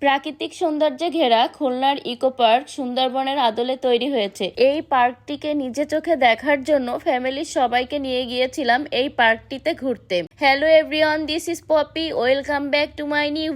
প্রাকৃতিক সৌন্দর্যে ঘেরা খুলনার ইকো পার্ক সুন্দরবনের আদলে তৈরি হয়েছে। এই পার্কটিকে নিজে চোখে দেখার জন্য ফ্যামিলির সবাইকে নিয়ে গিয়েছিলাম এই পার্কটিতে ঘুরতে। Hello everyone, this is Popi, welcome back to my new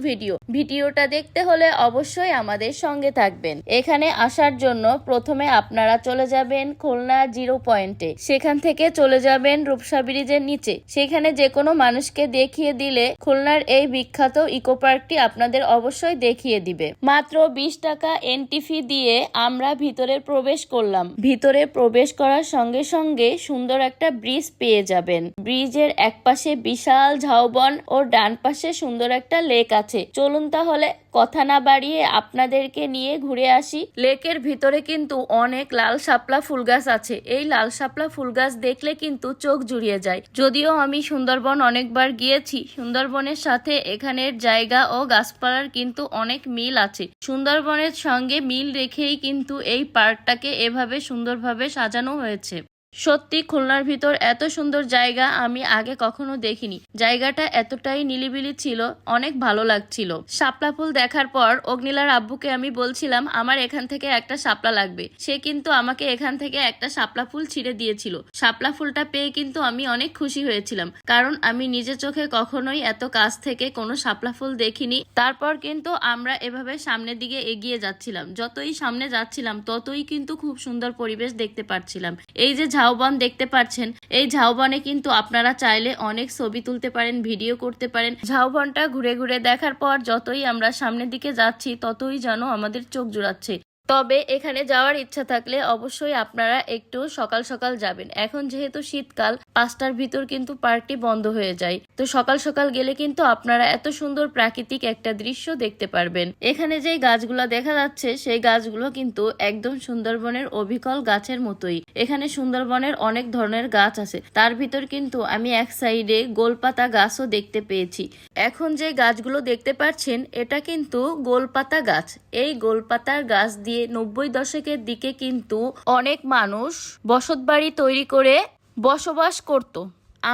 ভিডিওটা দেখতে হলে অবশ্যই আমাদের সঙ্গে থাকবেন। এখানে আসার জন্য প্রথমে আপনারা চলে যাবেন খুলনা জিরো পয়েন্টে, সেখান থেকে চলে যাবেন রূপসা ব্রিজের নিচে। সেখানে যে কোনো মানুষকে দেখিয়ে দিলে খুলনার এই বিখ্যাত ইকো পার্কটি আপনাদের অবশ্যই দেখিয়ে দিবে। মাত্র 20 টাকা এন্ট্রি ফি দিয়ে আমরা ভিতরে প্রবেশ করলাম। ভিতরে প্রবেশ করার সঙ্গে সঙ্গে সুন্দর একটা ব্রিজ পেয়ে যাবেন। ব্রিজের একপাশে বিশাল ঝাউবন ও ডান পাশে সুন্দর একটা লেক আছে। চলুন তাহলে কথা না বাড়িয়ে আপনাদেরকে নিয়ে ঘুরে আসি। লেকের ভিতরে কিন্তু অনেক লাল শাপলা ফুল গাছ আছে। এই লাল শাপলা ফুল গাছ দেখলে কিন্তু চোখ জুড়িয়ে যায়। যদিও আমি সুন্দরবন অনেকবার গিয়েছি, সুন্দরবনের সাথে এখানের জায়গা ও গাছপালার কিন্তু অনেক মিল আছে। সুন্দরবনের সঙ্গে মিল রেখেই কিন্তু এই পার্কটাকে এভাবে সুন্দরভাবে সাজানো হয়েছে। সত্যি খুলনার ভিতর এত সুন্দর জায়গা আমি আগে কখনো দেখিনি। জায়গাটা এতটাই নিলিবিলি ছিল, অনেক ভালো লাগছিল। শাপলা ফুল দেখার পর অগ্নিলার আব্বুকে আমি বলছিলাম আমার এখান থেকে একটা শাপলা লাগবে। সে কিন্তু আমাকে এখান থেকে একটা শাপলা ফুল ছিঁড়ে দিয়েছিল। শাপলা ফুলটা পেয়ে কিন্তু আমি অনেক খুশি হয়েছিলাম, কারণ আমি নিজে চোখে কখনোই এত কাছ থেকে কোনো শাপলা ফুল দেখিনি। তারপর কিন্তু আমরা এভাবে সামনের দিকে এগিয়ে যাচ্ছিলাম। যতই সামনে যাচ্ছিলাম ততই কিন্তু খুব সুন্দর পরিবেশ দেখতে পাচ্ছিলাম। এই যে ঝাউবন দেখতে পাচ্ছেন, এই ঝাউবনে কিন্তু আপনারা চাইলে অনেক ছবি তুলতে পারেন, ভিডিও করতে পারেন। ঝাউবনটা ঘুরে ঘুরে দেখার পর যতই আমরা সামনের দিকে যাচ্ছি ততই যেন আমাদের চোখ জুড়াচ্ছে। তবে এখানে যাওয়ার ইচ্ছা থাকলে অবশ্যই আপনারা একটু সকাল সকাল যাবেন। এখন যেহেতু শীতকাল, 5টার ভিতর কিন্তু পার্কটি বন্ধ হয়ে যায়। তো সকাল সকাল গেলে কিন্তু আপনারা এত সুন্দর প্রাকৃতিক একটা দৃশ্য দেখতে পারবেন। এখানে যে গাছগুলো দেখা যাচ্ছে সেই গাছগুলো কিন্তু একদম সুন্দরবনের অবিকল গাছের মতোই। এখানে সুন্দরবনের অনেক ধরনের গাছ আছে, তার ভিতর কিন্তু আমি এক সাইডে গোলপাতা গাছও দেখতে পেয়েছি। এখন যে গাছগুলো দেখতে পাচ্ছেন এটা কিন্তু গোলপাতা গাছ। এই গোলপাতার গাছ দিয়ে 90 দশকের দিকে কিন্তু অনেক মানুষ বসতবাড়ি তৈরি করে বসবাস করত।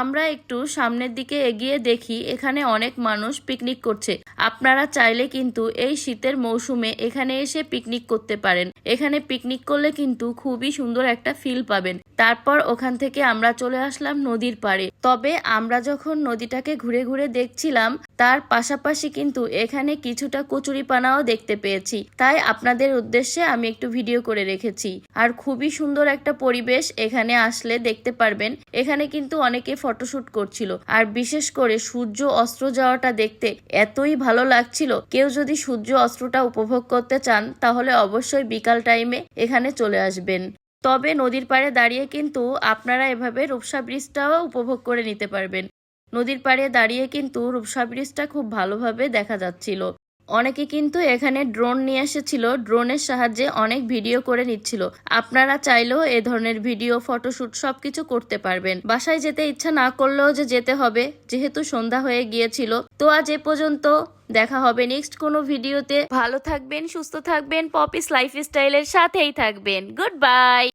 আমরা একটু সামনের দিকে এগিয়ে দেখি এখানে অনেক মানুষ পিকনিক করছে। আপনারা চাইলে কিন্তু এই শীতের মৌসুমে এখানে এসে পিকনিক করতে পারেন। এখানে পিকনিক করলে কিন্তু খুবই সুন্দর একটা ফিল পাবেন। তারপর ওখান থেকে আমরা চলে আসলাম নদীর পাড়ে। তবে আমরা যখন নদীটাকে ঘুরে ঘুরে দেখছিলাম তার পাশাপাশি কিন্তু এখানে কিছুটা কচুরিপানাও দেখতে পেয়েছি, তাই আপনাদের উদ্দেশ্যে আমি একটু ভিডিও করে রেখেছি। আর খুবই সুন্দর একটা পরিবেশ, এখানে আসলে দেখতে পারবেন। এখানে কিন্তু অনেকে ফটোশুট করছিল, আর বিশেষ করে সূর্য অস্ত যাওয়াটা দেখতে এতই ভালো লাগছিল। কেউ যদি সূর্য অস্ত্রটা উপভোগ করতে চান তাহলে অবশ্যই বিকাল টাইমে এখানে চলে আসবেন। তবে নদীর পাড়ে দাঁড়িয়ে কিন্তু আপনারা এভাবে রূপসা ব্রিজটাও উপভোগ করে নিতে পারবেন। নদীর পাড়ে দাঁড়িয়ে কিন্তু রূপসা ব্রিজটা খুব ভালোভাবে দেখা যাচ্ছিল। অনেকে কিন্তু এখানে ড্রোন নিয়ে এসেছিল, ড্রোনের সাহায্যে অনেক ভিডিও করে নিচ্ছিল। আপনারা চাইলেও এ ধরনের ভিডিও, ফটোশুট সবকিছু করতে পারবেন। বাসায় যেতে ইচ্ছা না করলেও যে যেতে হবে, যেহেতু সন্ধ্যা হয়ে গিয়েছিল। তো আজ এ পর্যন্ত, দেখা হবে নেক্সট কোনো ভিডিওতে। ভালো থাকবেন, সুস্থ থাকবেন, পপিস লাইফস্টাইলের সাথেই থাকবেন। Good bye.